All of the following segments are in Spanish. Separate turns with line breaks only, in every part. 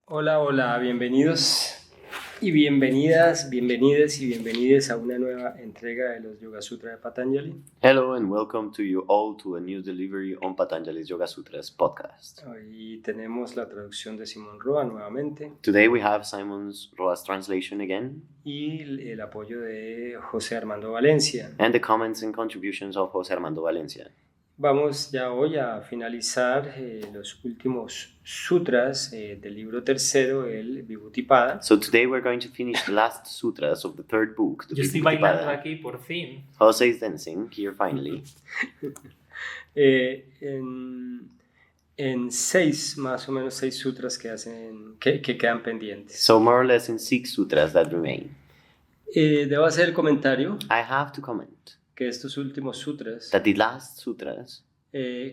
Hola, hola, bienvenidos y bienvenidas, bienvenides y bienvenides a una nueva entrega de los Yoga Sutra de Patanjali.
Hello and welcome to you all to a new delivery on Patanjali's Yoga Sutras podcast.
Hoy tenemos la traducción de Simón Roa nuevamente
Today we have Simon Roa's translation again
y el apoyo de José Armando Valencia.
and the comments and contributions of José Armando Valencia.
Vamos ya hoy a finalizar los últimos sutras del libro tercero, el Vibhuti-pada.
So today we're going to finish the last sutras of the third book, the
Yo estoy bailando
Vibhuti-pada.
aquí por fin.
Jose is dancing here finally.
En seis, más o menos 6 sutras que quedan pendientes.
So more or less in 6 sutras that remain.
Debo hacer el comentario
I have to comment
que estos últimos sutras
that the last sutras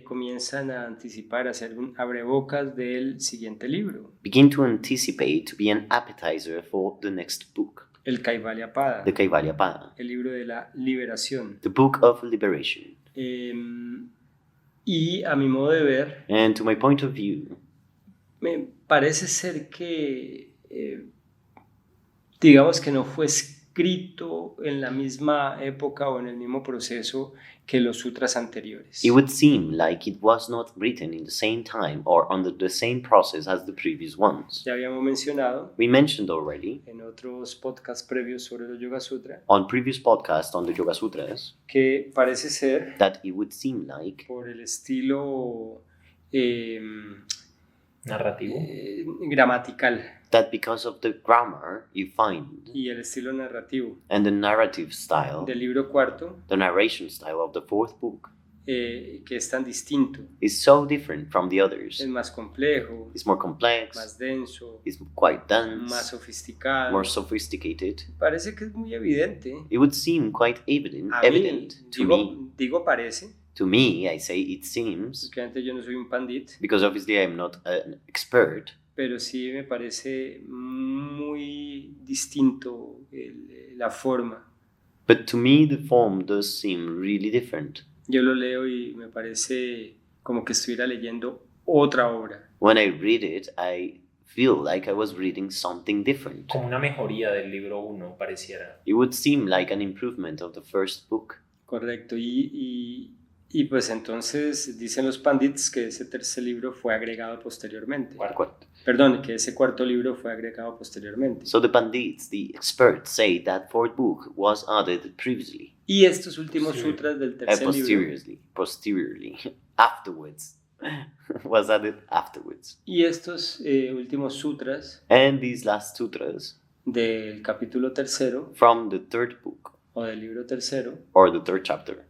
comienzan a anticipar, a hacer un abrebocas del siguiente libro,
begin to anticipate to be an appetizer for the next book,
el Kaivalya-pada,
the Kaivalya-pada,
el libro de la liberación.
the Book of Liberation.
Y a mi modo de ver,
And to my point of view,
me parece ser que, digamos que no fue escrito en la misma época o en el mismo proceso que los sutras anteriores.
it would seem like it was not written in the same time or under the same process as the previous ones.
Ya habíamos mencionado
We mentioned already
en otros podcasts previos sobre los Yoga Sutra
on previous podcasts on the Yoga Sutras
que parece ser,
that it would seem like
por el estilo
Narrativo.
gramatical
that because of the grammar you find
y el estilo narrativo
and the narrative style,
del libro cuarto,
the narration style of the fourth book
que es tan distinto,
is so different from the others.
es más complejo,
It's more complex,
más denso,
it's quite dense,
más sofisticado.
more sophisticated.
Parece que es muy evidente.
It would seem quite evident,
A mí,
evident to me.
digo parece,
To me, I say it seems,
porque antes yo no soy un pandit,
because obviously I'm not an expert,
pero sí me parece muy distinto la forma.
but to me the form does seem really different.
Yo lo leo y me parece como que estuviera leyendo otra obra.
When I read it, I feel like I was reading something different.
Como una mejoría del libro 1, pareciera.
It would seem like an improvement of the first book.
Correcto. Y pues entonces dicen los pandits que ese tercer libro fue agregado posteriormente. Perdón, que ese cuarto libro fue agregado posteriormente.
So the pandits, the experts, say that fourth book was added previously,
Y estos últimos
Sí.
sutras del tercer libro
posteriorly, afterwards, was added afterwards.
y estos últimos sutras
And these last sutras
del capítulo tercero
from the third book
o del libro tercero
or the third chapter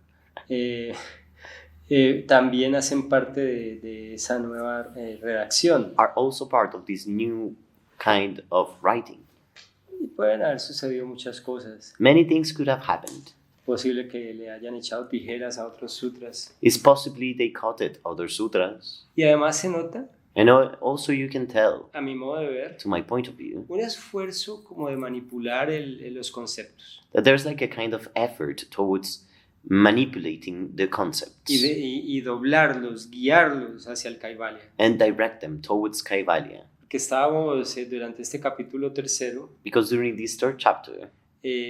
también hacen parte de esa nueva redacción.
are also part of this new kind of writing.
Y pueden haber sucedido muchas cosas.
Many things could have happened.
Posible que le hayan echado tijeras a otros sutras.
It's possibly they cut other sutras.
Y además se nota,
And also you can tell,
a mi modo de ver,
to my point of view,
un esfuerzo como de manipular los conceptos
that there's like a kind of effort towards manipulating the concepts
y doblarlos, guiarlos hacia el Kaivalya.
and direct them towards Kaivalya.
Que estábamos durante este capítulo tercero
Because during this third chapter,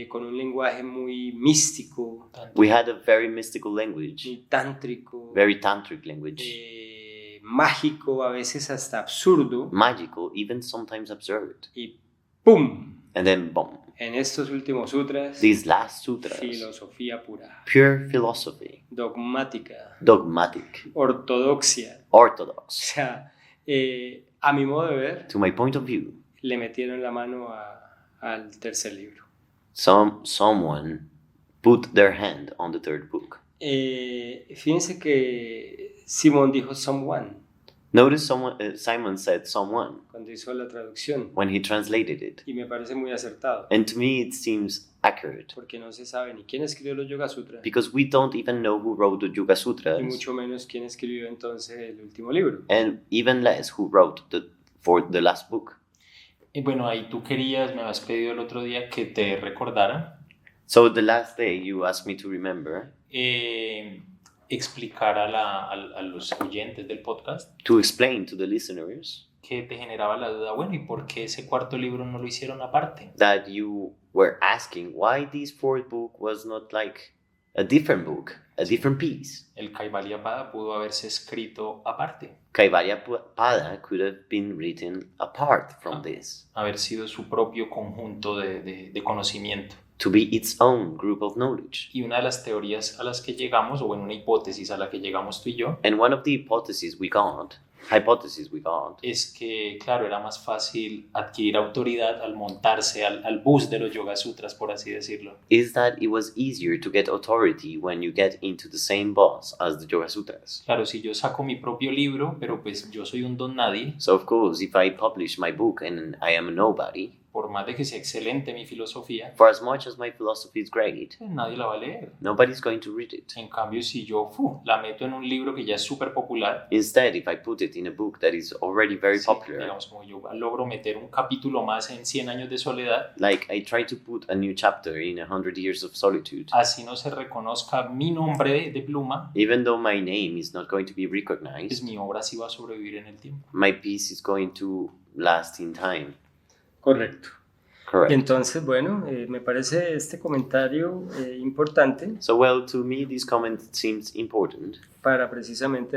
con un lenguaje muy místico,
we had a very mystical language,
muy tántrico,
very tantric language,
mágico, a veces hasta absurdo,
magical, even sometimes absurd.
y ¡pum!
And then, boom,
En estos últimos sutras,
these last sutras,
filosofía pura,
pure philosophy,
dogmática,
dogmatic,
ortodoxia. O
orthodox.
sea, a mi modo de ver,
To my point of view,
le metieron la mano al tercer libro.
someone put their hand on the third book.
Fíjense que Simón dijo someone
Notice Simon said someone
cuando hizo la traducción
when he translated it.
y me parece muy acertado
And to me it seems accurate
porque no se sabe ni quién escribió los Yoga Sutras
because we don't even know who wrote the Yoga
y
Sutras
mucho menos quién escribió entonces el último libro.
and even less who wrote for the last book.
Y bueno, ahí tú querías, me habías pedido el otro día que te recordara
So the last day you asked me to remember
explicar a los oyentes del podcast
to explain to the listeners
que te generaba la duda, bueno, ¿y por qué ese cuarto libro no lo hicieron aparte?
That you were asking why this fourth book was not like a different book, a different piece.
El Kaivalya-pada pudo haberse escrito aparte.
Kaivalya-pada could have been written apart from this.
Haber sido su propio conjunto de conocimiento.
To be its own group of knowledge.
Y una de las teorías a las que llegamos, o bueno, una hipótesis a la que llegamos tú y yo,
and one of the hypotheses we got,
es que, claro, era más fácil adquirir autoridad al montarse al bus de los Yoga Sutras, por así decirlo.
is that it was easier to get authority when you get into the same bus as the Yoga Sutras.
Claro, si yo saco mi propio libro, pero pues yo soy un don nadie,
So of course, if I publish my book and I am a nobody,
por más de que sea excelente mi filosofía,
for as much as my philosophy is great,
nadie la va a leer.
nobody's going to read it.
En cambio, si yo la meto en un libro que ya es súper popular,
Instead, if I put it in a book that is already very
sí,
popular,
digamos, como yo logro meter un capítulo más en 100 años de soledad,
like I try to put a new chapter in 100 Years of Solitude,
así no se reconozca mi nombre de pluma,
even though my name is not going to be
pues
recognized,
mi obra sí va a sobrevivir en el tiempo.
my piece is going to last in time.
Correcto.
Correct.
Entonces, bueno, me parece este comentario importante
So, well, to me, this comment seems important
para precisamente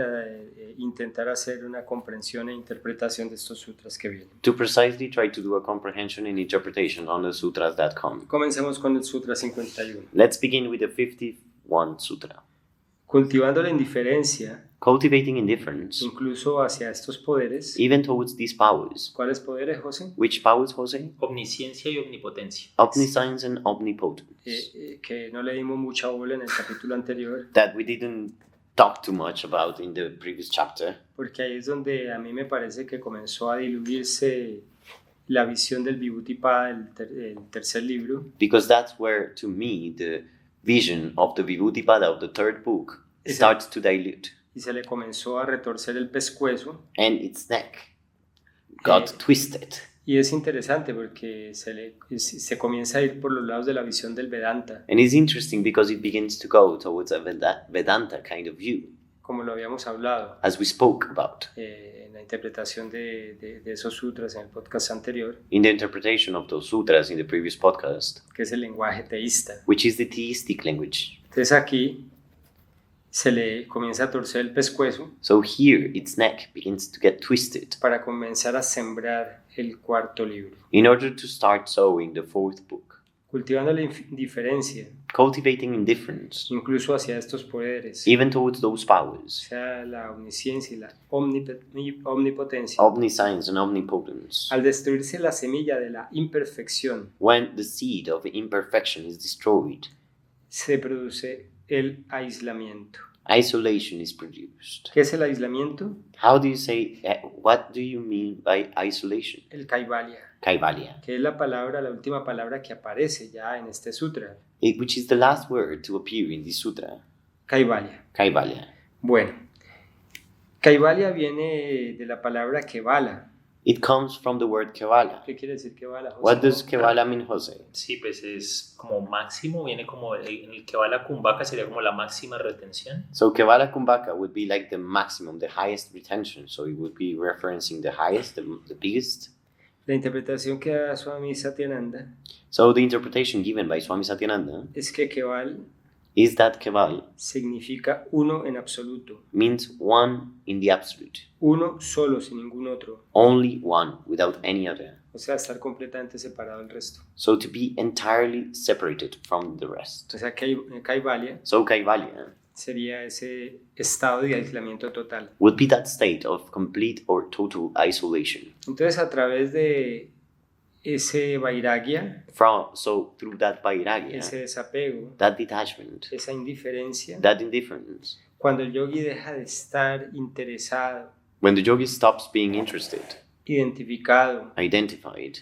intentar hacer una comprensión e interpretación de estos sutras que vienen.
to precisely try to do a comprehension and interpretation on the sutras that come.
Comencemos con el Sutra 51.
Let's begin with the 51 Sutra.
Cultivando la indiferencia,
Cultivating indifference,
incluso hacia estos poderes.
even towards these powers.
¿Cuáles poderes, José?
Which powers, Jose?
Omnisciencia y omnipotencia.
Omniscience and omnipotence.
Que no le dimos mucha bola en el capítulo anterior,
That we didn't talk too much about in the previous chapter,
porque ahí es donde a mí me parece que comenzó a diluirse la visión del Vibhuti-pada del tercer libro,
because that's where, to me, the vision of the Vibhuti-pada of the third book starts to dilute,
y se le comenzó a retorcer el pescuezo.
and its neck got twisted.
Y es interesante porque se comienza a ir por los lados de la visión del Vedanta,
And it's interesting because it begins to go towards a Vedanta kind of view,
como lo habíamos hablado
as we spoke about
en la interpretación de esos sutras en el podcast anterior,
in the interpretation of those sutras in the previous podcast,
que es el lenguaje teísta.
which is the theistic language.
Entonces aquí se le comienza a torcer el pescuezo
So here, its neck begins to get twisted
para comenzar a sembrar el cuarto libro.
in order to start sowing the fourth book,
Cultivando la indiferencia,
cultivating indifference,
incluso hacia estos poderes,
even towards those powers,
sea la omnisciencia y la omnipotencia.
omniscience and omnipotence.
Al destruirse la semilla de la imperfección,
When the seed of imperfection is destroyed,
se produce el aislamiento.
isolation is produced.
¿Qué es el aislamiento?
How do you say, what do you mean by isolation?
El Kaivalya,
Kaivalya,
que es la última palabra que aparece ya en este sutra.
which is the last word to appear in this sutra.
Kaivalya.
Kaivalya.
Bueno, Kaivalya viene de la palabra Kevala.
It comes from the word Kevala.
¿Qué quiere decir Kevala, José?
What does Kevala mean, Jose?
Sí, pues es como máximo, viene como en el que va la kumbhaka sería como la máxima retención.
So Kevala Kumbhaka would be like the maximum, the highest retention. So it would be referencing the highest, the biggest.
La interpretación que da Swami Satyananda
So the interpretation given by Swami Satyananda
es que Keval
is that Keval
significa uno en absoluto,
means one in the absolute,
uno solo, sin ningún otro,
only one without any other.
o sea, estar completamente separado del resto.
So to be entirely separated from the rest.
O sea, Kaivalya
So Kaivalya
sería ese estado de aislamiento total.
would be that state of complete or total isolation.
Entonces, a través de ese vairagya,
So through that vairagya,
ese desapego,
that detachment,
esa indiferencia,
that indifference,
cuando el yogi deja de estar interesado,
when the yogi stops being interested,
identificado,
identified,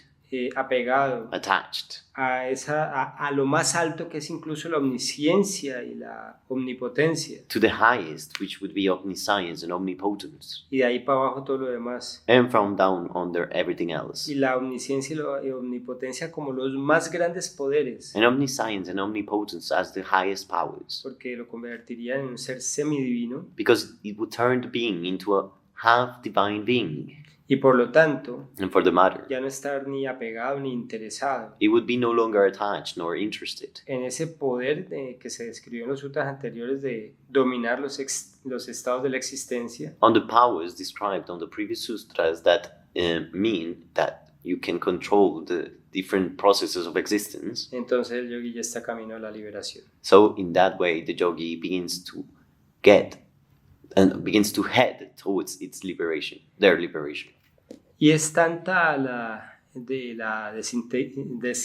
apegado
attached
a lo más alto, que es incluso la omnisciencia y la omnipotencia,
to the highest, which would be omniscience and omnipotence,
y de ahí para abajo todo lo demás.
and from down under everything else.
Y la omnisciencia y la omnipotencia como los más grandes poderes,
And omniscience and omnipotence as the highest powers,
porque lo convertiría en un ser semidivino,
because it would turn the being into a half divine being.
Y por lo tanto,
And for the matter,
ya no estar ni apegado ni interesado
it would be no longer attached nor interested
en ese poder que se describió en los sutras anteriores de dominar los estados de la existencia.
on the powers described on the previous sutras that mean that you can control the different processes of existence.
Entonces el yogi ya está camino a la liberación.
So in that way, the yogi begins to head towards their liberation.
Y es tanta la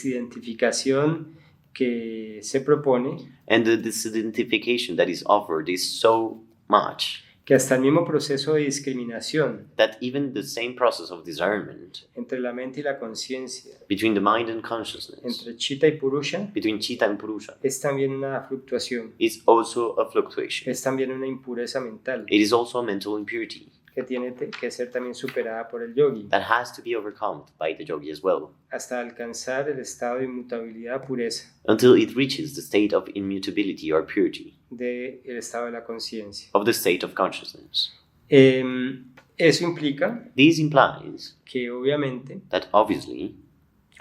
desidentificación que se propone
And the disidentification that is offered is so much
que hasta el mismo proceso de discriminación
that even the same process of discernment
entre la mente y la conciencia,
between the mind and consciousness,
entre Chitta y Purusha,
between Chitta and Purusha,
es también una fluctuación,
is also a fluctuation.
es también una impureza mental
It is also a mental impurity
que tiene que ser también superada por el yogi
that has to be overcome by the yogi as well,
hasta alcanzar el estado de inmutabilidad, pureza
until it reaches the state of immutability or purity
del estado de la conciencia.
of the state of consciousness.
Eso implica
This implies
que obviamente
that obviously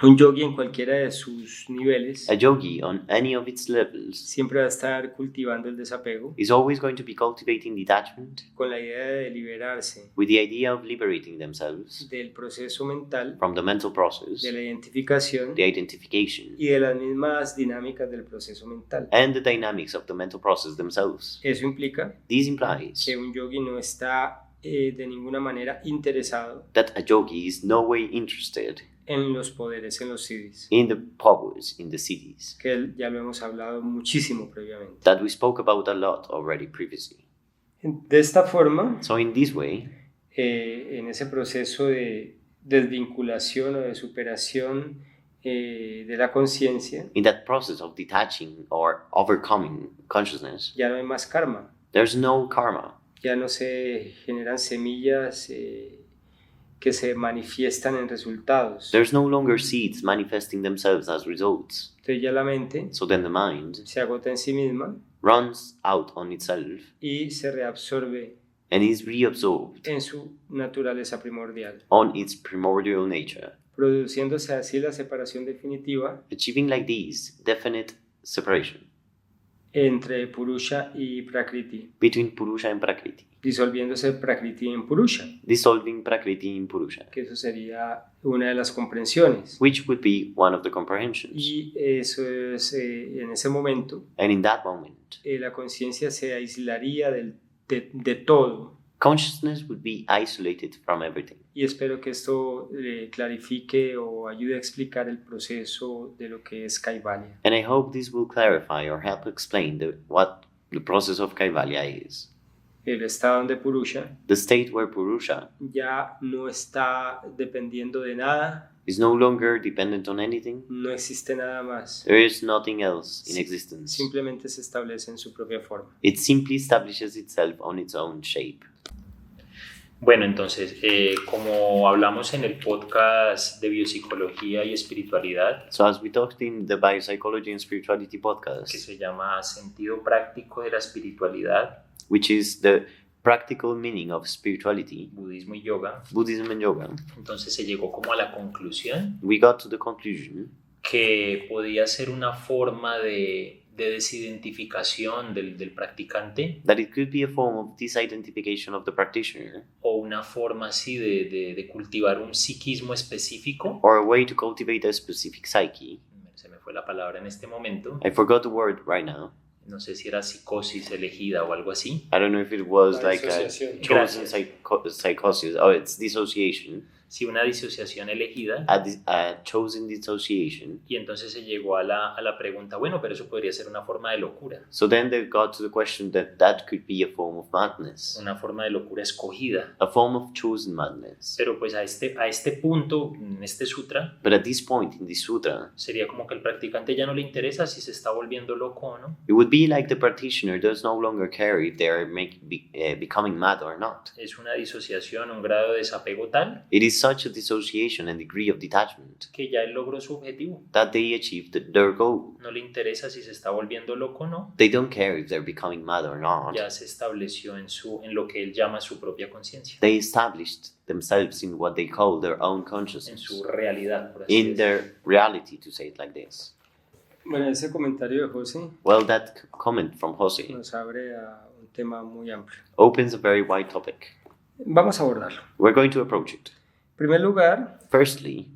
un yogi en cualquiera de sus niveles
a yogi on any of its levels
siempre va a estar cultivando el desapego
is always going to be cultivating detachment
con la idea de liberarse
with the idea of liberating themselves
del proceso mental,
from the mental process,
de la identificación
the identification,
y de las mismas dinámicas del proceso mental.
and the dynamics of the mental process themselves.
Eso implica
This implies
que un yogi no está de ninguna manera interesado
that a yogi is no way interested
en los poderes, en los siddhis,
in the powers in the cities
que ya lo hemos hablado muchísimo previamente.
that we spoke about a lot already previously.
De esta forma,
So in this way,
en ese proceso de desvinculación o de superación de la conciencia,
in that process of detaching or overcoming consciousness,
ya no hay más karma,
there's no karma.
ya no se generan semillas que se manifiestan en resultados.
There's no longer seeds manifesting themselves as results.
Entonces ya la mente
So then the mind
se agota en sí misma
runs out on itself
y se reabsorbe
and is reabsorbed
en su naturaleza primordial,
on its primordial nature,
produciéndose así la separación definitiva
achieving like this definite separation
entre Purusha y Prakriti,
between Purusha and Prakriti,
disolviéndose Prakriti en Purusha,
dissolving Prakriti in Purusha,
que eso sería una de las comprensiones.
which would be one of the comprehensions.
Y eso es, en ese momento,
And in that moment,
la conciencia se aislaría de todo.
consciousness would be isolated from everything.
Y espero que esto clarifique o ayude a explicar el proceso de lo que es Kaivalya.
And I hope this will clarify or help explain what the process of Kaivalya is.
El estado de Purusha
The state where Purusha
ya no está dependiendo de nada,
is no longer dependent on anything.
no existe nada más.
There is nothing else in existence.
Simplemente se establece en su propia forma.
It simply establishes itself on its own shape.
Bueno, entonces, como hablamos en el podcast de biopsicología y espiritualidad,
So as we talked in the Biopsychology and Spirituality
que
podcast,
se llama Sentido Práctico de la Espiritualidad,
which is the practical meaning of spirituality,
budismo y yoga,
Buddhism and yoga,
entonces se llegó como a la conclusión
we got to the conclusion
que podía ser una forma de desidentificación del practicante
that it could be a form of disidentification of the practitioner,
o una forma así de cultivar un psiquismo específico.
or a way to cultivate a specific psyche.
Se me fue la palabra en este momento.
I forgot the word right now.
No sé si era psicosis elegida o algo así.
I don't know if it was
La
like a
disociación.
chosen
Gracias.
psychosis. Oh, it's dissociation.
Sí, una disociación elegida.
A chosen dissociation.
Y entonces se llegó a la pregunta, bueno, pero eso podría ser una forma de locura.
So then they got to the question that could be a form of madness,
Una forma de locura escogida.
a form of chosen madness.
Pero pues a este punto, en este sutra,
But at this point in the sutra,
sería como que el practicante ya no le interesa si se está volviendo loco o no.
it would be like the practitioner does no longer care if they are becoming mad or not.
Es una disociación, un grado de desapego tal
It is is such a dissociation and degree of detachment
que ya él logró su objetivo.
that they achieved their goal.
No le interesa si se está volviendo loco o no.
They don't care if they're becoming mad or not.
Ya se estableció en lo que él llama su propia conciencia.
They established themselves in what they call their own
En
consciousness,
su realidad, por así
in
decirlo.
their reality, to say it like this.
Bueno, ese comentario de José
Well, that comment from Jose
nos abre a un tema muy amplio.
opens a very wide topic.
Vamos a abordarlo.
We're going to approach it.
En primer lugar,
Firstly,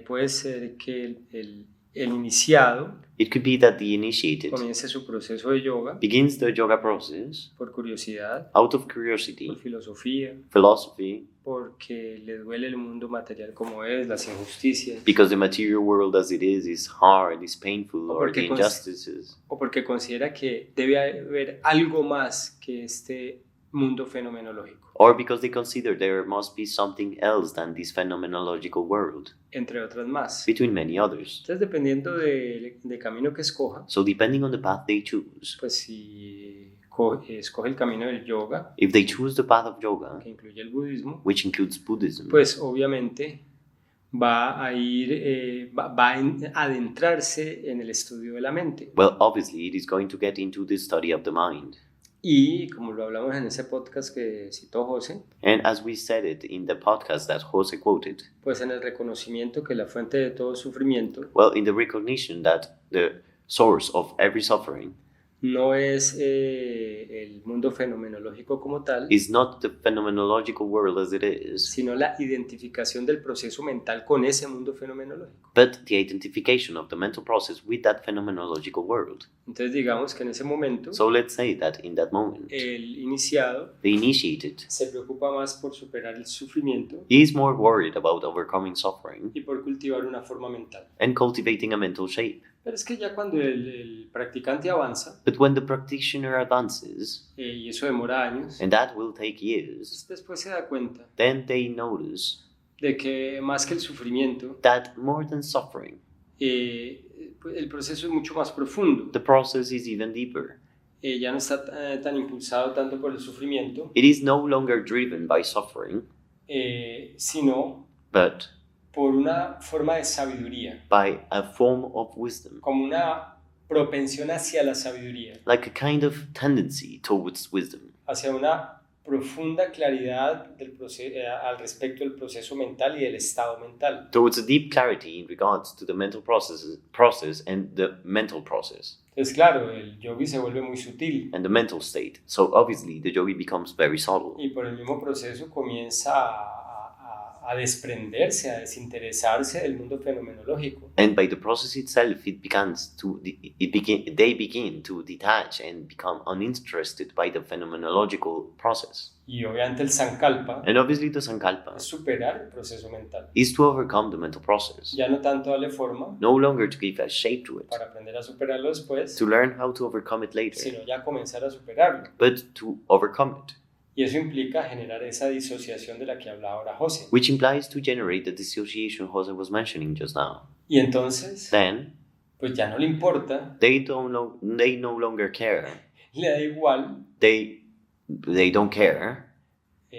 puede ser que el iniciado
it could be that the initiated
comience su proceso de yoga
begins the yoga process
por curiosidad,
out of curiosity,
por filosofía,
philosophy,
porque le duele el mundo material como es, las injusticias,
because the material world as it is hard, is painful, or the
Porque
injustices,
o porque considera que debe haber algo más que este mundo fenomenológico,
or because they consider there must be something else than this phenomenological world,
entre otras más.
between many others.
Entonces, dependiendo de camino que escoja,
So depending on the path they choose,
pues si escoge el camino del yoga,
if they choose the path of yoga,
que incluye el budismo,
which includes Buddhism,
pues obviamente va a ir, va a adentrarse en el estudio de la mente.
well, obviously it is going to get into the study of the mind.
Y como lo hablamos en ese podcast que citó José,
And as we said it in the podcast that Jose quoted,
pues en el reconocimiento que la fuente de todo sufrimiento
well, in the recognition that the source of every suffering
no es el mundo fenomenológico como tal,
is not the phenomenological world as it is,
sino la identificación del proceso mental con ese mundo fenomenológico.
but the identification of the mental process with that phenomenological world.
Entonces digamos que en ese momento
So let's say that in that moment,
el iniciado
the initiated
se preocupa más por superar el sufrimiento
is more worried about overcoming suffering
y por cultivar una forma mental.
and cultivating a mental shape.
Pero es que ya cuando el practicante avanza,
But when the practitioner advances,
y eso demora años,
and that will take years,
después se da cuenta
then they notice
de que más que el sufrimiento,
that more than suffering,
pues el proceso es mucho más profundo.
the process is even deeper.
Ya no está tan impulsado tanto por el sufrimiento,
It is no longer driven by suffering,
sino
but
por una forma de sabiduría,
by a form of wisdom,
como una propensión hacia la sabiduría,
like a kind of tendency towards wisdom,
hacia una profunda claridad al respecto del proceso mental y del estado mental.
towards a deep clarity in regards to the mental process and the mental process
Entonces, claro, el yogi se vuelve muy sutil
and the mental state. So obviously the yogi becomes very subtle,
y por el mismo proceso comienza a desprenderse, a desinteresarse del mundo fenomenológico.
and by the process itself they begin to detach and become uninterested by the phenomenological process.
Y obviamente el sankalpa
And obviously the sankalpa
es superar el proceso mental.
is to overcome the mental process,
Ya no tanto darle forma
no longer to give a shape to it,
para aprender a superarlo después,
to learn how to overcome it later,
sino ya comenzar a superarlo.
but to overcome it,
Y eso implica generar esa disociación de la que hablaba ahora José.
which implies to generate the dissociation Jose was mentioning just now.
Y entonces,
Then
pues ya no le importa,
they no longer care.
le da igual,
They don't care.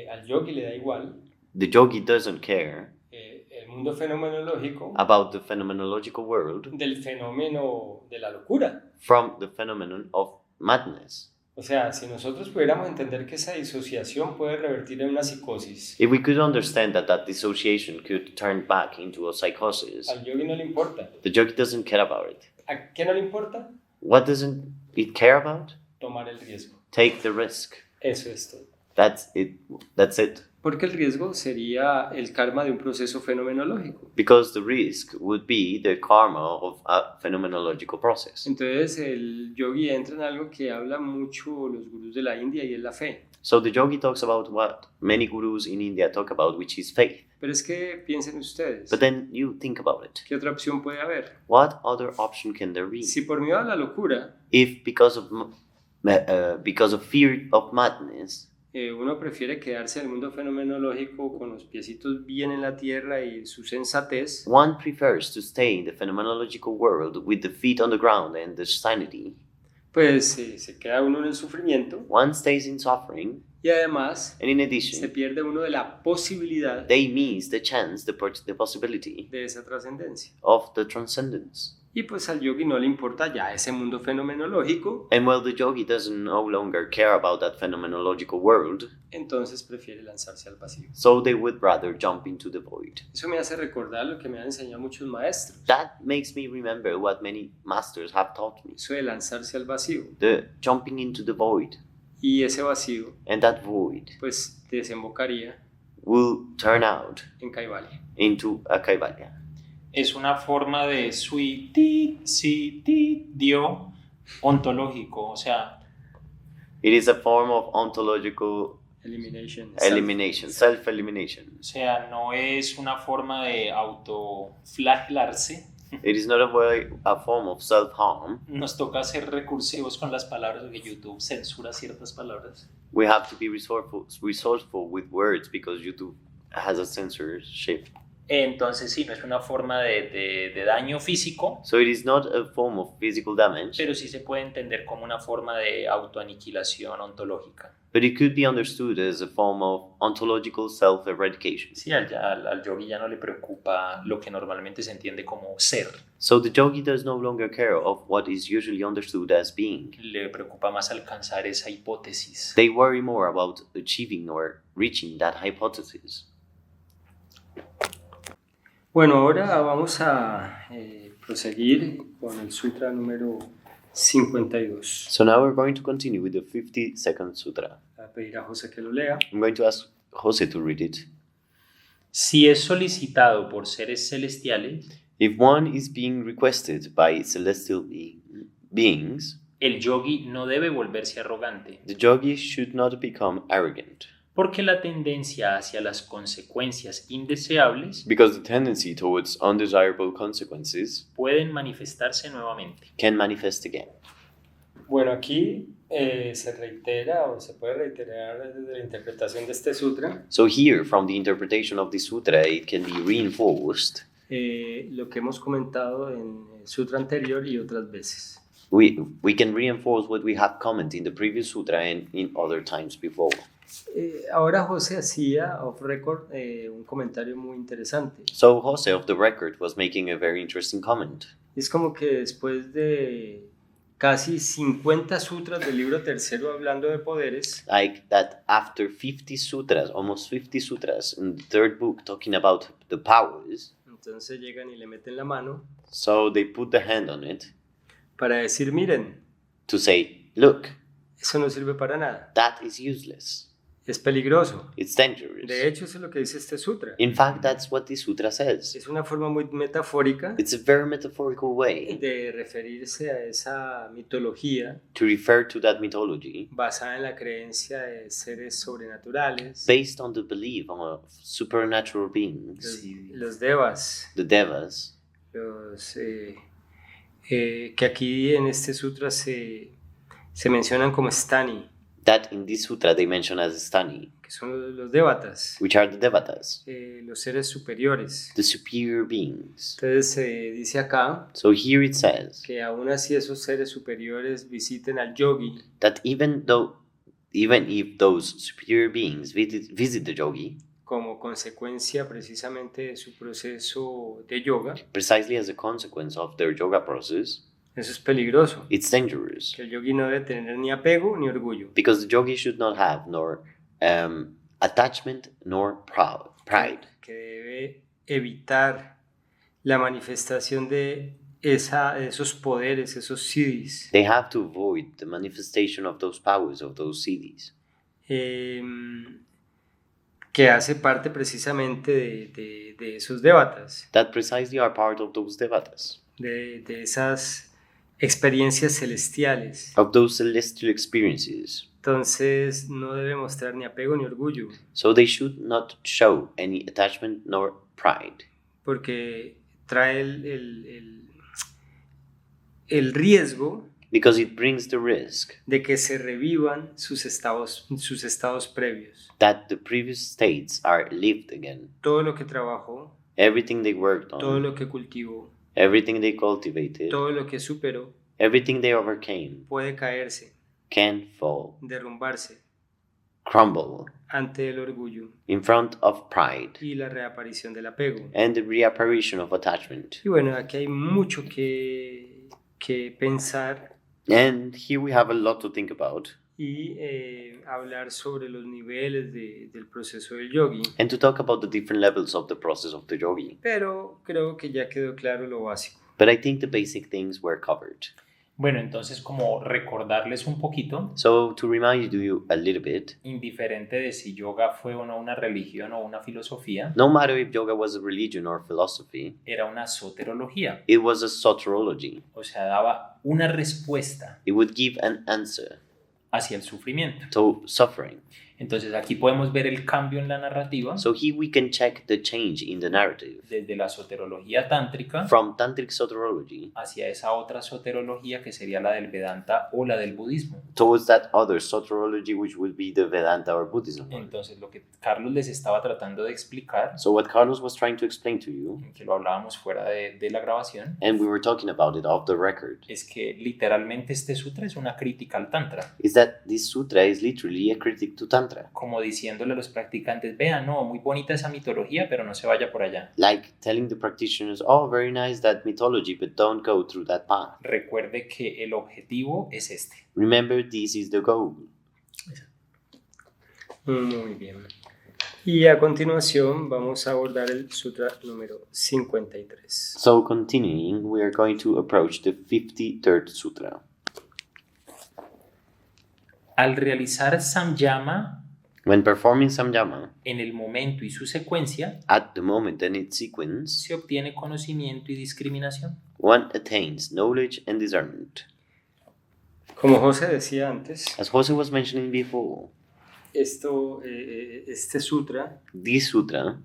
al yogi le da igual
The yogi doesn't care
el mundo fenomenológico
about the phenomenological world
del fenómeno de la locura.
from the phenomenon of madness.
O sea, si nosotros pudiéramos entender que esa disociación puede revertir en una psicosis,
If we could understand that dissociation could turn back into a psychosis,
al yogi no le importa.
the yogi doesn't care about it.
¿A qué no le importa?
What doesn't it care about?
Tomar el riesgo.
Take the risk.
Eso es todo.
That's it. That's it.
Porque el riesgo sería el karma de un proceso fenomenológico.
Because the risk would be the karma of a phenomenological process.
Entonces el yogi entra en algo que habla mucho los gurús de la India y es la fe.
So the yogi talks about what many gurus in India talk about, which is faith.
Pero es que piensen ustedes,
But then you think about it.
¿qué otra opción puede haber?
What other option can there be?
Si por miedo a la locura
If because of fear of madness,
uno prefiere quedarse en el mundo fenomenológico con los piecitos bien en la tierra y su sensatez,
one prefers to stay in the phenomenological world with the feet on the ground and the sanity,
pues se queda uno en el sufrimiento
one stays in suffering,
y además
and in
se
addition,
pierde uno de la posibilidad
they miss the chance, the possibility
de esa trascendencia.
of the transcendence.
Y pues al yogi no le importa ya ese mundo fenomenológico,
And while the yogi doesn't no longer care about that phenomenological world,
entonces prefiere lanzarse al vacío.
so they would rather jump into the void.
Eso me hace recordar lo que me han enseñado muchos maestros,
That makes me remember what many masters have taught me.
eso de lanzarse al vacío.
The jumping into the void.
Y ese vacío
And that void
pues desembocaría
will turn out
en Kaivalya.
into a Kaivalya.
Es una forma de suicidio ontológico, o sea,
It is a form of ontological
Elimination.
elimination, self-elimination.
o sea, no es una forma de autoflagelarse.
It is not a form of self-harm.
Nos toca ser recursivos con las palabras porque YouTube censura ciertas palabras.
We have to be resourceful with words because YouTube has a censorship.
Entonces sí, no es una forma de daño físico,
So it is not a form of physical damage,
pero sí se puede entender como una forma de autoaniquilación ontológica.
but it could be understood as a form of ontological self-eradication.
Sí, al yogi ya no le preocupa lo que normalmente se entiende como ser,
So the yogi does no longer care of what is usually understood as being.
le preocupa más alcanzar esa hipótesis.
They worry more about achieving or reaching that hypothesis.
Bueno, ahora vamos a proseguir con el sutra número 52.
So now we're going to continue with the 52nd sutra.
Voy a pedir a José que lo lea.
I'm going to ask Jose to read it.
Si es solicitado por seres celestiales,
If one is being requested by celestial beings,
el yogi no debe volverse arrogante,
the yogi should not become arrogant,
porque la tendencia hacia las consecuencias indeseables
because the tendency towards undesirable consequences
pueden manifestarse nuevamente.
can manifest again.
Bueno, aquí se reitera o se puede reiterar desde la interpretación de este sutra
So here, from the interpretation of the sutra, it can be reinforced
lo que hemos comentado en el sutra anterior y otras veces.
we can reinforce what we have commented in the previous sutra and in other times before.
Ahora José hacía off record un comentario muy interesante.
So Jose of the record was making a very interesting comment.
Es como que después de casi 50 sutras del libro tercero hablando de poderes,
Like that after 50 sutras, almost 50 sutras in the third book talking about the powers,
entonces llegan y le meten la mano
so they put the hand on it
para decir, miren,
to say, look,
eso no sirve para nada,
that is useless.
es peligroso.
It's dangerous.
De hecho, eso es lo que dice este sutra.
In fact, that's what the sutra says.
Es una forma muy metafórica
It's a very metaphorical way
de referirse a esa mitología
to refer to that mythology
basada en la creencia de seres sobrenaturales,
based on the belief of supernatural beings,
los devas,
the devas,
los, que aquí en este sutra se mencionan como stani,
that in this sutra they mention as stani,
que son los devatas,
which are the devatas,
los seres superiores.
the superior beings.
Entonces se dice acá
So here it says
que aún así esos seres superiores visiten al yogi,
that even if those superior beings visit the yogi,
como consecuencia precisamente de su proceso de yoga,
precisely as a consequence of their yoga process,
eso es peligroso.
it's dangerous
Que el yogi no debe tener ni apego ni orgullo.
because the yogi should not have nor attachment nor pride.
Que debe evitar la manifestación de esos poderes, esos siddhis,
They have to avoid the manifestation of those powers, of those siddhis,
que hace parte precisamente de esos devatas,
that precisely are part of those devatas,
de esas experiencias celestiales.
of those celestial experiences.
Entonces no debe mostrar ni apego ni orgullo,
So they should not show any attachment nor pride,
porque trae el riesgo
because it brings the risk
de que se revivan sus estados previos.
that the previous states are lived again.
Todo lo que trabajó,
Everything they worked
todo
on,
lo que cultivó,
everything they cultivated,
todo lo que superó,
Everything they overcame
puede caerse,
can fall,
derrumbarse
crumble
ante el orgullo
in front of pride
y la reaparición del apego.
and the reapparition of attachment.
Y bueno, aquí hay mucho que pensar
And here we have a lot to think about
y hablar sobre los niveles del proceso del yogi,
and to talk about the different levels of the process of the yogi.
pero creo que ya quedó claro lo básico.
But I think the basic things were covered.
Bueno, entonces como recordarles un poquito,
So to remind you a little bit,
indiferente de si yoga fue o no una religión o una filosofía,
no matter if yoga was a religion or philosophy,
era una soterología,
it was a soteriology.
o sea, daba una respuesta
It would give an answer
hacia el sufrimiento.
to suffering.
Entonces aquí podemos ver el cambio en la narrativa
So here we can check the change in the narrative
desde la soterología tántrica
from tantric soteriology
hacia esa otra soterología que sería la del Vedanta o la del budismo.
towards that other soteriology, which would be the Vedanta or Buddhism.
Entonces lo que Carlos les estaba tratando de explicar,
So what Carlos was trying to explain to you,
que lo hablábamos fuera de la grabación,
and we were talking about it off the record,
es que literalmente este sutra es una crítica al tantra,
is that this sutra is literally a critic to Tantra.
como diciéndole a los practicantes, vean, no, muy bonita esa mitología, pero no se vaya por allá.
Like telling the practitioners, oh, very nice that mythology, but don't go through that path.
Recuerde que el objetivo es este.
Remember, this is the goal.
Muy bien. Y a continuación vamos a abordar el sutra número 53.
So continuing, we are going to approach the 53rd sutra.
Al realizar samyama
When performing samyama,
en el momento y su secuencia,
at the moment and its sequence,
se obtiene conocimiento y discriminación.
one attains knowledge and discernment.
Como José decía antes,
As Jose was mentioning before,
este sutra
this sutra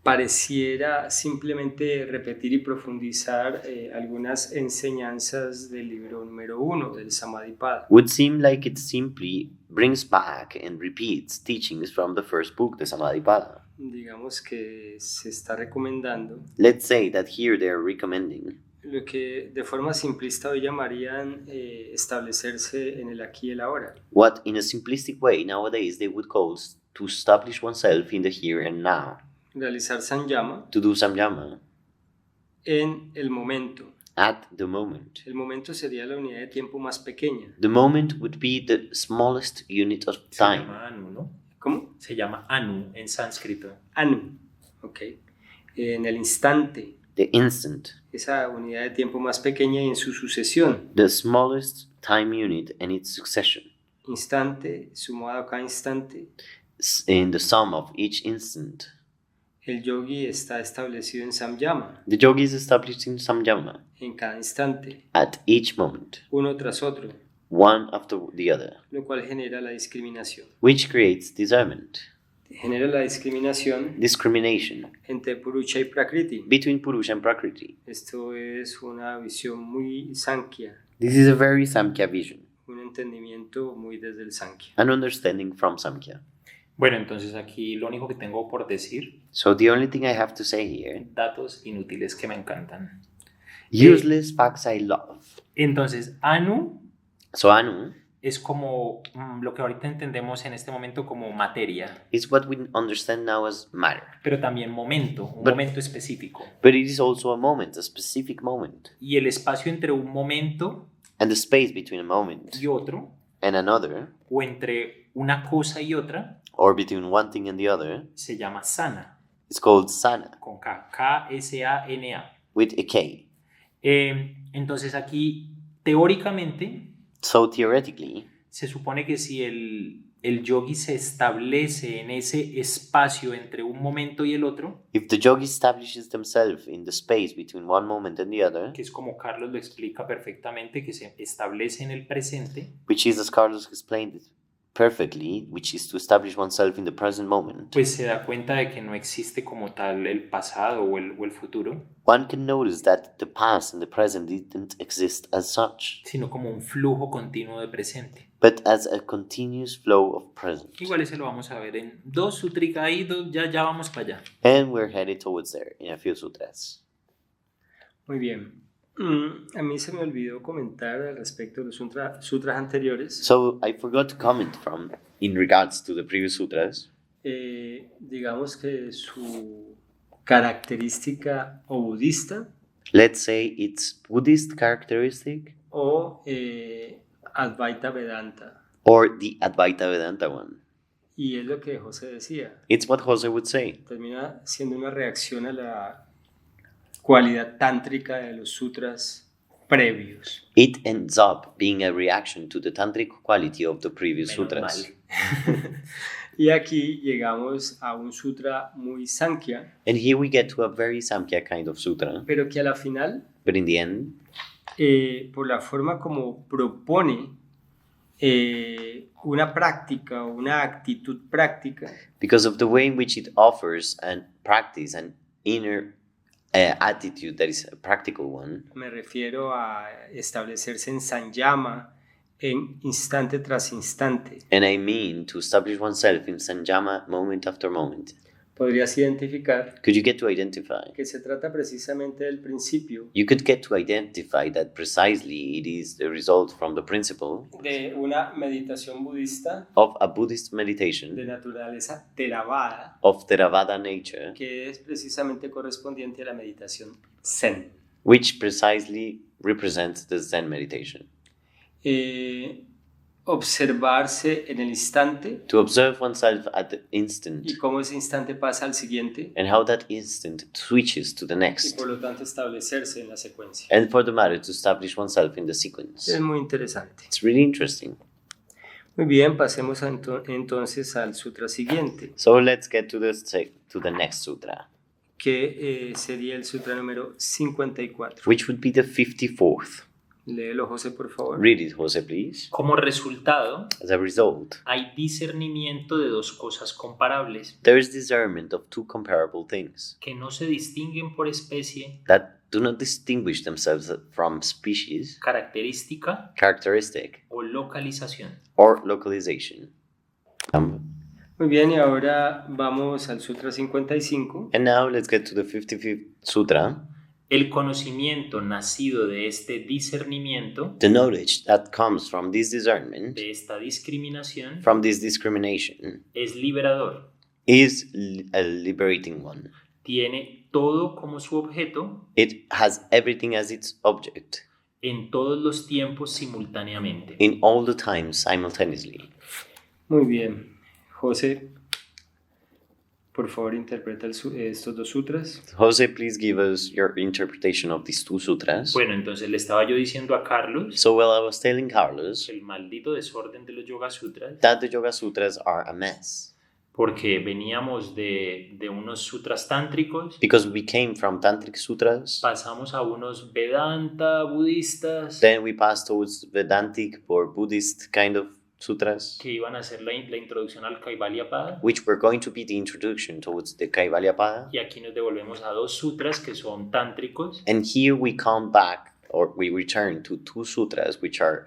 pareciera simplemente repetir y profundizar algunas enseñanzas del libro número 1 del Samadhipada.
would seem like it simply brings back and repeats teachings from the first book, the Samadhipada.
Digamos que se está recomendando
Let's say that here they are recommending
lo que de forma simplista hoy llamarían establecerse en el aquí y el ahora.
what in a simplistic way nowadays they would call to establish oneself in the here and now,
Realizar samyama
to do samyama
en el momento.
at the moment.
El momento sería la unidad de tiempo más pequeña.
The moment would be the smallest unit of
Se
time.
llama anu, ¿no?
¿Cómo?
Se llama anu en sánscrito.
Anu. Ok. En el instante,
The instant,
esa unidad de tiempo más pequeña y en su sucesión.
the smallest time unit and its succession,
Instante sumado a cada instante.
in the sum of each instant.
El yogi está establecido en samyama,
The yogi is established in samyama
en cada instante,
at each moment,
uno tras otro,
one after the other,
lo cual genera la discriminación.
which creates discernment,
Genera la discriminación
discrimination
entre Purusha y Prakriti.
between Purusha and Prakriti.
Esto es una visión muy Sankhya,
This is a very Samkhya vision,
un entendimiento muy desde el Sankhya.
an understanding from Samkhya.
Bueno, entonces aquí lo único que tengo por decir,
So the only thing I have to say here,
datos inútiles que me encantan.
useless facts I love.
Entonces, anu
So Anu
es como lo que ahorita entendemos en este momento como materia,
is what we understand now as matter.
pero también momento, un
But-
momento específico.
But it is also a moment, a specific moment.
Y el espacio entre un momento
And the space between a moment
y otro,
and another,
o entre una cosa y otra,
or between one thing and the other,
se llama sana,
is called Sana,
con K, K-S-A-N-A.
with a K.
Entonces aquí, teóricamente,
So theoretically,
se supone que si el yogi se establece en ese espacio entre un momento y el otro,
if the yogi establishes themselves in the space between one moment and the other,
que es como Carlos lo explica perfectamente, que se establece en el presente,
which is as Carlos explained it perfectly, which is to establish oneself in the present moment,
pues se da cuenta de que no existe como tal el pasado o el futuro,
one can notice that the past and the present didn't exist as such,
sino como un flujo continuo de presente.
but as a continuous flow of present.
Igual ese lo vamos a ver en dos sutrika ahí, ya vamos para allá.
And we're headed towards there in a few sutras.
Muy bien. A mí se me olvidó comentar al respecto de los sutras anteriores.
So I forgot to comment in regards to the previous sutras.
Digamos que su característica o budista
Let's say it's Buddhist characteristic
o Advaita Vedanta.
or the Advaita Vedanta one.
Y es lo que José decía.
It's what Jose would say.
Termina siendo una reacción a la cualidad tántrica de los sutras previos.
It ends up being a reaction to the tantric quality of the previous sutras.
Y aquí llegamos a un sutra muy Sankhya,
And here we get to a very Samkhya kind of sutra.
pero que a la final,
But in the end,
por la forma como propone una práctica o una actitud práctica,
because of the way in which it offers and practice an inner attitude that is a practical one,
me refiero a establecerse en Sanyama en instante tras instante.
and I mean to establish oneself in Sanjama moment after moment.
Podrías identificar
Could you get to identify?
que se trata precisamente del principio
You could get to identify that precisely it is the result from the principle
de una meditación budista
of a Buddhist
de
meditation
naturaleza Theravada,
of Theravada nature,
que es precisamente correspondiente a la meditación Zen.
which precisely represents the Zen meditation.
Observarse en el instante
To observe oneself at the instant
y cómo ese instante pasa al siguiente
and how that instant switches to the
y
next,
por lo tanto establecerse en la secuencia.
and for the matter to establish oneself in the sequence.
Es muy interesante.
It's really interesting.
Muy bien, pasemos entonces al sutra siguiente,
So let's get to the next sutra,
que sería el sutra número 54.
which would be the 54th.
Léelo, José, por favor.
Read it, Jose, please.
Como resultado,
As a result,
hay discernimiento de dos cosas comparables
there is discernment of two comparable things
que no se distinguen por especie,
that do not distinguish themselves from species,
característica
characteristic,
o localización.
or localization.
Muy bien, y ahora vamos al sutra 55.
And now let's get to the 55th sutra.
El conocimiento nacido de este discernimiento,
The knowledge that comes from this discernment,
de esta discriminación,
from this discrimination,
es liberador.
is a liberating one.
Tiene todo como su objeto
It has everything as its object,
en todos los tiempos simultáneamente.
in all the times simultaneously.
Muy bien. José, por favor, interpreta estos dos sutras.
Jose, please give us your interpretation of these two sutras.
Bueno, entonces le estaba yo diciendo a Carlos
So while I was telling Carlos
el maldito desorden de los Yoga Sutras,
that the Yoga Sutras are a mess,
porque veníamos de unos sutras tántricos,
because we came from Tantric Sutras,
pasamos a unos Vedanta budistas
then we passed towards Vedantic or Buddhist kind of sutras,
que iban a hacer la introducción al Kaivalyapada,
which were going to be the introduction towards the Kaivalyapada.
y aquí nos devolvemos a dos sutras que son tántricos,
And here we come back, or we return to two sutras which are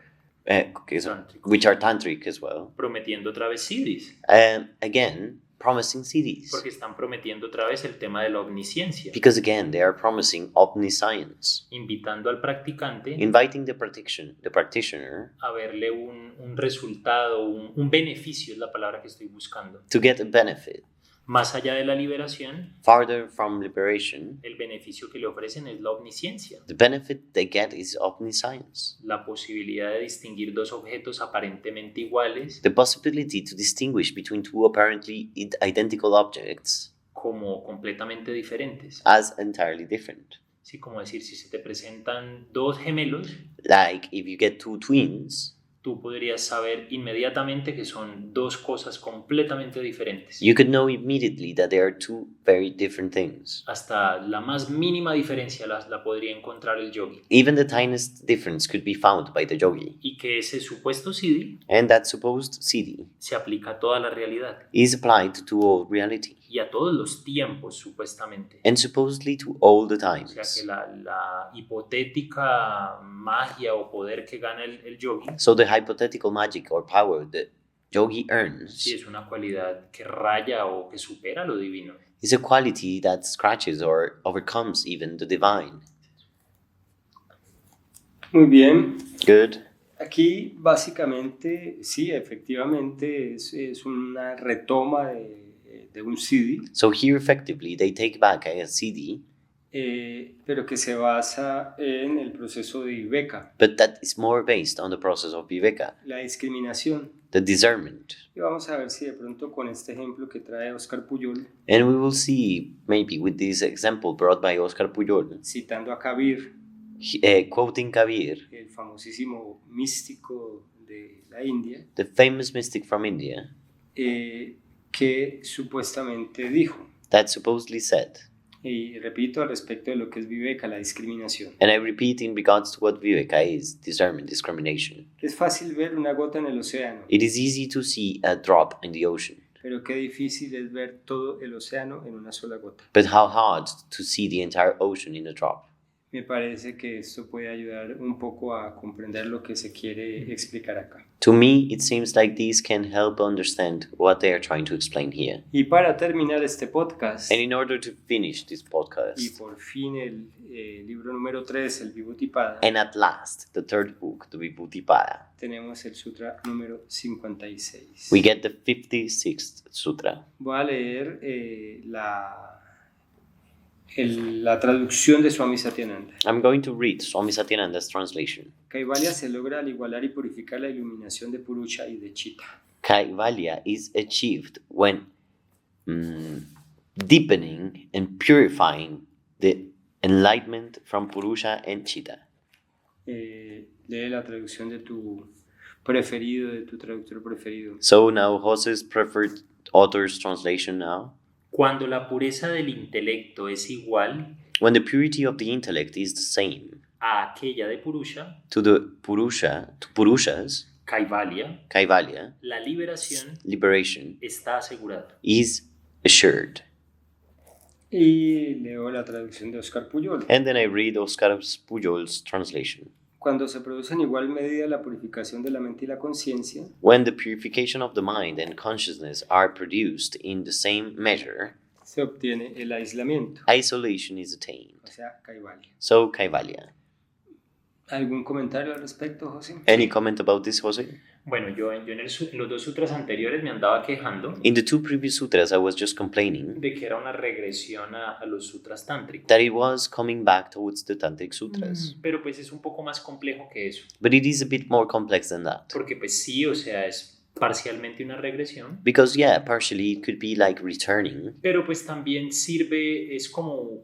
tantric as well.
prometiendo otra vez siddhis,
And again, promising siddhis.
porque están prometiendo otra vez el tema de la omnisciencia,
Because again, they are promising omniscience,
invitando al practicante
inviting the practitioner
a verle un resultado, un beneficio es la palabra que estoy buscando.
to get a benefit.
Más allá de la liberación,
Farther from liberation,
el beneficio que le ofrecen es la omnisciencia,
the benefit they get is omniscience.
la posibilidad de distinguir dos objetos aparentemente iguales
The possibility to distinguish between two apparently identical objects
como completamente diferentes.
as entirely different.
Sí, como decir, si se te presentan dos gemelos,
Like if you get two twins,
tú podrías saber inmediatamente que son dos cosas completamente diferentes.
you could know immediately that they are two very different things.
Hasta la más mínima diferencia la podría encontrar el yogi.
Even the tiniest difference could be found by the yogi.
Y que ese supuesto siddhi
And that supposed siddhi
se aplica a toda la realidad
is applied to all reality
y a todos los tiempos, supuestamente.
and supposedly to all the
O sea
times.
que la hipotética magia o poder que gana el yogi
So the hypothetical magic or power that yogi earns
sí es una cualidad que raya o que supera lo divino.
is a quality that scratches or overcomes even the divine.
Muy bien.
Good.
Aquí básicamente, sí, efectivamente es una retoma de un CD,
So here effectively they take back a CD,
pero que se basa en el proceso de Viveka,
but that is more based on the process of Viveka,
la discriminación.
the discernment.
Y vamos a ver si de pronto con este ejemplo que trae Oscar Pujol,
And we will see, maybe with this example brought by Oscar Pujol,
citando a Kabir,
quoting Kabir,
el famosísimo místico de la India,
the famous mystic from India,
que supuestamente dijo,
that supposedly said,
y repito al respecto de lo que es Viveka, la discriminación.
and I repeat in regards to what Viveka is, discernment, discrimination.
Es fácil ver una gota en el océano,
It is easy to see a drop in the ocean,
pero qué difícil es ver todo el océano en una sola gota.
but how hard to see the entire ocean in a drop.
Me parece que esto puede ayudar un poco a comprender lo que se quiere explicar acá.
To me, it seems like these can help understand what they are trying to explain here.
Y para terminar este podcast,
And in order to finish this
y
podcast,
por fin el libro número 3, el Vibhuti-pada,
and at last, the third book, the Vibhuti-pada,
tenemos el sutra número 56.
we get the 56th sutra.
Voy a leer la traducción de Swami Satyananda.
I'm going to read Swami Satyananda's translation.
Kaivalya se logra al igualar y purificar la iluminación de Purusha y de Chitta.
Kaivalya is achieved when deepening and purifying the enlightenment from Purusha and Chitta.
Lee la traducción de tu preferido, de tu traductor preferido.
So now Jose's preferred author's translation now.
Cuando la pureza del intelecto es igual
When the purity of the intellect is the same
a aquella de Purusha,
to Purushas,
Kaivalya,
Kaivalya,
la liberación
liberation
está asegurada.
is assured.
Y leo la traducción de Oscar Pujol.
And then I read Oscar Pujol's translation.
Cuando se produce en igual medida la purificación de la mente y la conciencia,
When the purification of the mind and consciousness are produced in the same measure,
se obtiene el aislamiento,
isolation is attained.
o sea, Kaivalya.
So, Kaivalya.
¿Algún comentario al respecto, José?
Any comment about this, Jose?
Bueno, yo en los dos sutras anteriores me andaba quejando
In the two previous sutras, I was just complaining
de que era una regresión a los sutras tántricos.
that it was coming back towards the Tantric Sutras.
Pero pues es un poco más complejo que eso.
But it is a bit more complex than that.
Porque pues sí, o sea, es parcialmente una regresión.
Because, yeah, partially it could be like returning,
Pero pues también sirve, es como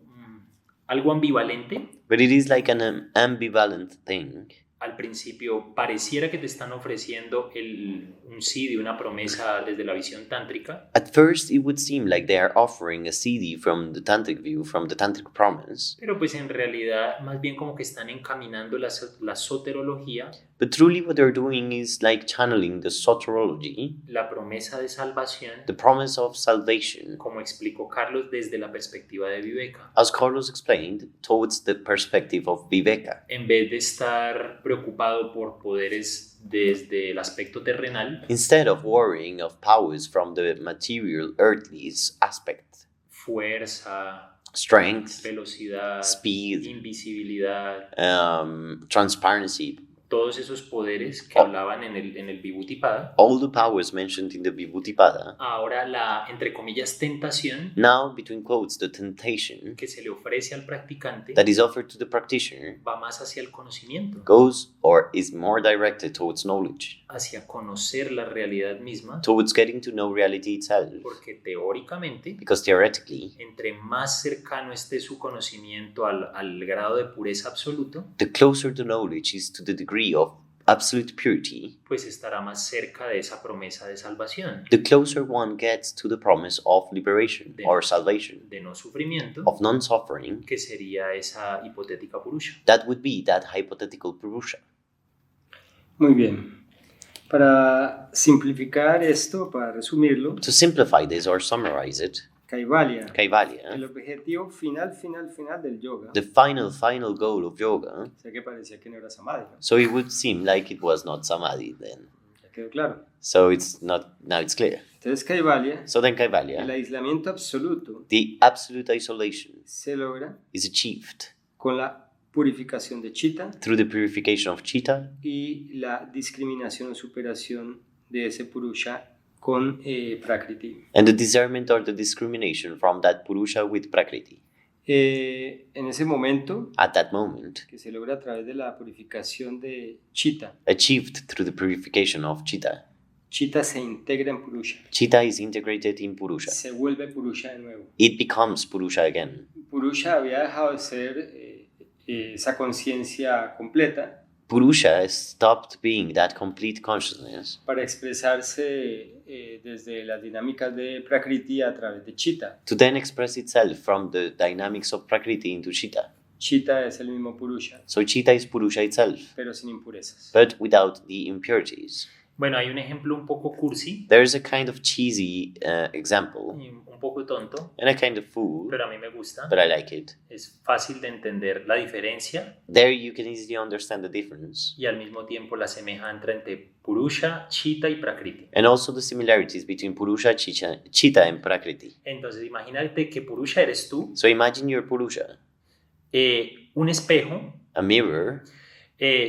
algo ambivalente.
but it is like an ambivalent thing.
Al principio pareciera que te están ofreciendo un CD, una promesa desde la visión tántrica,
At first, it would seem like they are offering a CD from the Tantric view, from the Tantric promise,
pero pues en realidad más bien como que están encaminando la soterología,
but truly what they're doing is like channeling the soterology,
la promesa de salvación,
the promise of salvation,
como explicó Carlos desde la perspectiva de Viveka,
as Carlos explained, towards the perspective of Viveka.
en vez de estar preocupado por poderes desde el aspecto terrenal,
Instead of worrying of powers from the material earthly aspect,
fuerza,
strength,
velocidad,
speed,
invisibilidad,
transparency,
todos esos poderes que hablaban en el Vibhuti-pada,
all the powers mentioned in the Vibhuti-pada,
ahora la, entre comillas, tentación
now, between quotes, the temptation
que se le ofrece al practicante
that is offered to the practitioner
va más hacia el conocimiento,
goes or is more directed towards knowledge,
hacia conocer la realidad misma,
towards getting to know reality itself.
porque teóricamente,
Because theoretically,
entre más cercano esté su conocimiento al grado de pureza absoluto,
the closer the knowledge is to the degree of absolute purity,
pues estará más cerca de esa promesa de salvación,
the closer one gets to the promise of liberation or salvation,
de no sufrimiento,
of non-suffering.
que sería esa hipotética purusha.
That would be that hypothetical Purusha.
Muy bien. Para simplificar esto, para resumirlo,
To simplify this or summarize it,
Kaivalya,
Kaivalya,
el objetivo final del yoga,
the final goal of yoga,
o sea que parecía que no era samadhi, ¿no?
so it would seem like it was not samadhi then.
Ya quedó claro.
So it's not, now it's clear.
Entonces Kaivalya,
So then
el
Kaivalya,
aislamiento absoluto
the absolute isolation
se logra
is achieved
con la purificación de chitta
through the purification of chitta
y la discriminación o superación de ese purusha con prakriti.
and the discernment or the discrimination from that purusha with prakriti.
En ese momento,
At that moment,
que se logra a través de la purificación de chitta,
achieved through the purification of chitta,
chitta se integra en purusha,
chitta is integrated in purusha.
se vuelve purusha de nuevo.
It becomes purusha again.
Purusha había dejado de ser esa conciencia completa
Purusha stopped being that complete consciousness
para expresarse desde las dinámicas de prakriti a través de chitta.
to then express itself from the dynamics of prakriti into chitta.
Chitta es el mismo purusha,
So chitta is purusha itself,
pero sin impurezas.
but without the impurities.
Bueno, hay un ejemplo un poco cursi,
There's a kind of cheesy example
y un poco tonto,
and a kind of fool,
pero a mí me gusta.
but I like it.
Es fácil de entender la diferencia
There you can easily understand the difference
y al mismo tiempo la semejanza entre Purusha, Chitta y Prakriti.
and also the similarities between purusha, chitta and prakriti.
Entonces imagínate que Purusha eres tú,
So imagine your purusha.
un espejo
A mirror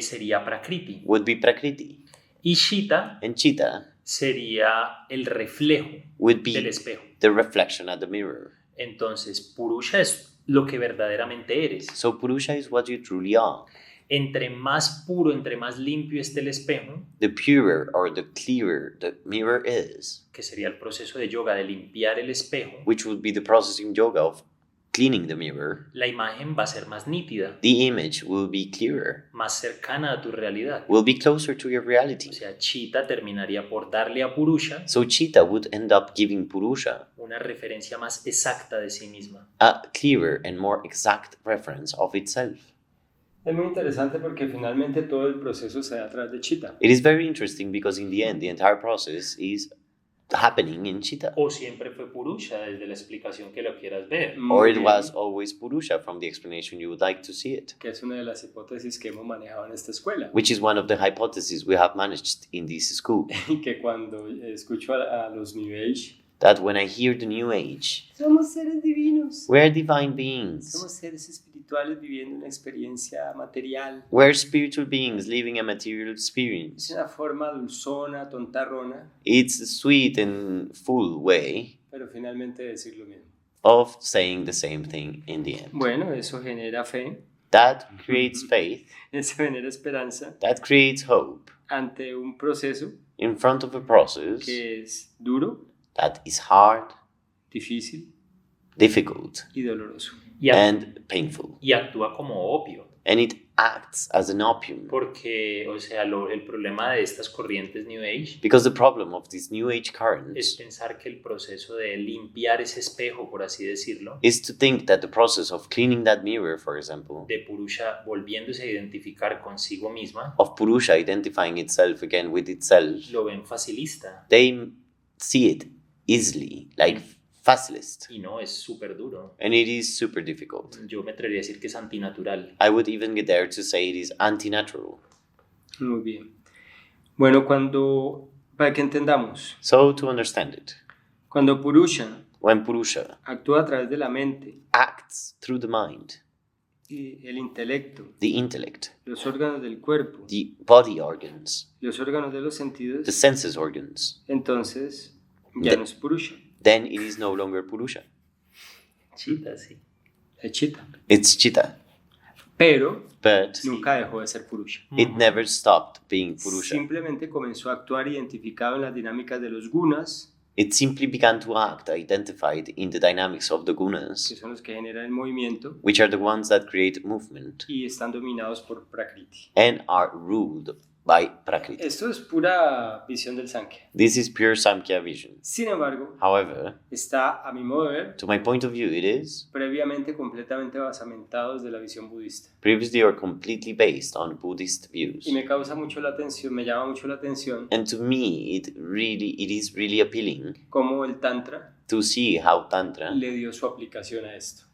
sería Prakriti
would be prakriti
y Chitta
and chitta
sería el reflejo
would
del
be
espejo.
the reflection at the mirror.
Entonces Purusha es lo que verdaderamente eres.
So purusha is what you truly are.
Entre más puro, entre más limpio esté el espejo,
The purer or the clearer the mirror is,
que sería el proceso de yoga de limpiar el espejo,
which would be the processing yoga of cleaning the mirror,
la imagen va a ser más nítida,
the image will be clearer,
más cercana a tu realidad.
will be closer to your reality.
O sea, Chitta terminaría por darle a Purusha
So chitta would end up giving purusha
una referencia más exacta de sí misma.
a clearer and more exact reference of itself.
Es muy interesante porque finalmente todo el proceso se da a través de chitta.
It is very interesting because in the end, the entire process is happening in chitta.
O siempre fue Purusha desde la explicación que lo quieras ver.
Or
Muy
it
bien,
was always purusha from the explanation you would like to see it,
que es una de las hipótesis que hemos manejado en esta escuela.
which is one of the hypotheses we have managed in this school.
Y que cuando escucho a los New Age,
That when I hear the New Age,
somos seres divinos,
we're divine beings.
somos seres espirituales viviendo una experiencia material.
We're spiritual beings living a material
Es
experience.
una forma dulzona, tontarrona,
It's a sweet and full way
pero finalmente decir lo mismo.
of saying the same thing in the end.
Bueno, eso genera fe,
That creates faith,
eso genera esperanza
that creates hope
ante un proceso
in front of a process
que es duro,
that is hard,
difícil
difficult,
y doloroso.
and painful.
Y actúa como opio,
And it acts as an opium.
porque, o sea, el problema de estas corrientes New Age
Because the problem of these New Age
es
currents
pensar que el proceso de limpiar ese espejo, por así decirlo,
is to think that the process of cleaning that mirror, for example,
de Purusha volviéndose a identificar consigo misma,
of Purusha identifying itself again with itself,
lo ven facilista
they see it easily, like facilist.
y no, es súper duro.
And it is super difficult.
Yo me atrevería a decir que es antinatural.
I would even get there to say it is anti-natural.
Muy bien. Bueno, para que entendamos,
So to understand it,
cuando Purusha
when Purusha
actúa a través de la mente,
acts through the mind,
el intelecto,
the intellect,
los órganos del cuerpo,
the body organs,
los órganos de los
the
sentidos,
senses organs,
entonces ya no es Purusha,
then it is no longer Purusha.
Chitta, sí.
es chitta.
It's Chitta.
Pero
But
nunca dejó de ser Purusha.
it never stopped being Purusha.
Simplemente comenzó a actuar identificado en las dinámicas de los gunas,
It simply began to act identified in the dynamics of the
que
gunas,
son los que generan el movimiento
which are the ones that create movement
y están dominados por Prakriti.
and are ruled by Prakriti.
Esto es pura visión del Sankhya.
This is pure Samkhya vision.
Sin embargo,
However,
está, a mi modo de ver,
to my point of view, it is
previamente completamente basamentado desde la visión budista.
previously or completely based on Buddhist views.
Y me causa mucho la atención, me llama mucho la atención
And to me, it is really appealing
cómo el Tantra
to see how Tantra
le dio su aplicación a esto.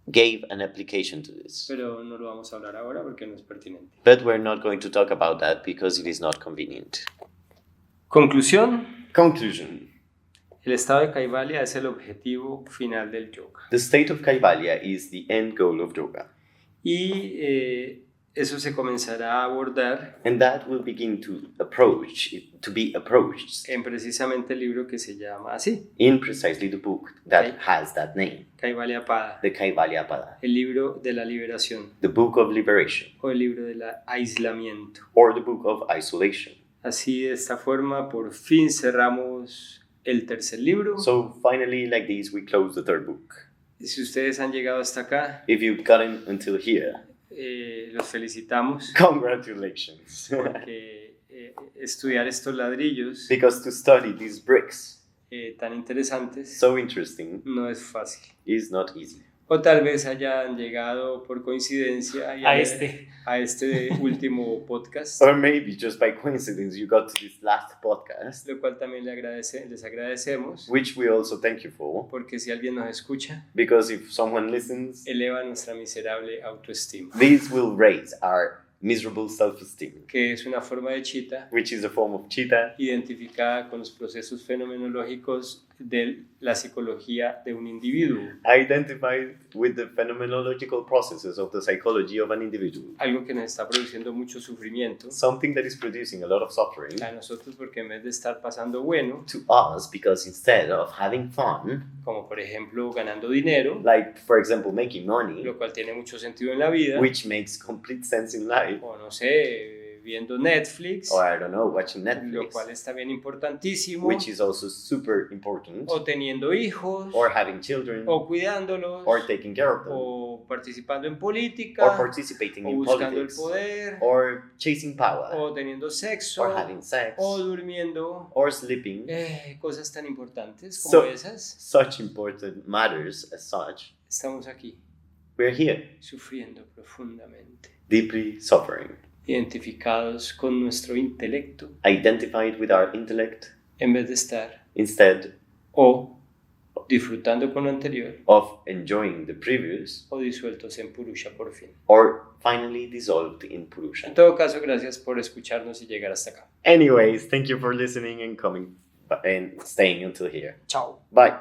gave an application to this.
Pero no lo vamos a hablar ahora porque no es pertinente.
But we're not going to talk about that because it is not convenient.
Conclusión.
Conclusion.
El estado de Kaivalya es el objetivo final del yoga.
The state of Kaivalya is the end goal of yoga.
Y eso se comenzará a abordar
And that will begin to be approached
en precisamente el libro que se llama así,
in precisely the book that
Okay.
has that name,
Kaivalyapada,
the Kaivalyapada,
el libro de la liberación
the Book of Liberation,
o el libro del aislamiento.
or the Book of Isolation.
Así, de esta forma, por fin cerramos el tercer libro.
So finally, like this, we close the third book.
Si ustedes han llegado hasta acá,
If you've gotten until here,
los felicitamos
congratulations.
porque estudiar estos ladrillos
Because to study these bricks,
tan interesantes
so interesting,
no es fácil.
is not easy.
O tal vez hayan llegado por coincidencia
A este
último podcast,
Or maybe just by coincidence you got to this last podcast,
lo cual también les agradecemos,
which we also thank you for,
porque si alguien nos escucha,
because if someone listens,
eleva nuestra miserable autoestima,
this will raise our miserable self-esteem,
que es una forma de chita
which is a form of cheetah,
identificada con los procesos fenomenológicos de la psicología de un individuo,
identified with the phenomenological processes of the psychology of an individual.
algo que nos está produciendo mucho sufrimiento
Something that is producing a lot of suffering
a nosotros, porque en vez de estar pasando bueno,
to us, because instead of having fun,
como por ejemplo ganando dinero,
like for example making money,
lo cual tiene mucho sentido en la vida,
which makes complete sense in life,
o no sé, viendo Netflix,
or I don't know, watching
lo
Netflix,
cual es también importantísimo,
which is also super important,
o teniendo hijos,
or having children,
o cuidándolos,
or taking care of them,
o participando en política,
or participating
o
in
buscando
politics,
el poder,
or chasing power,
o teniendo sexo,
or having sex,
o durmiendo,
or sleeping.
cosas tan importantes como
So-
esas.
Such important matters as such.
Estamos aquí
We're here,
sufriendo profundamente,
deeply suffering,
identificados con nuestro intelecto,
identified with our intellect,
en vez de estar
instead
o disfrutando con lo anterior,
of enjoying the previous,
o disueltos en Purusha por fin.
or finally dissolved in Purusha.
En todo caso, gracias por escucharnos y llegar hasta acá.
Anyways, thank you for listening and coming and staying until here.
Chao.
Bye.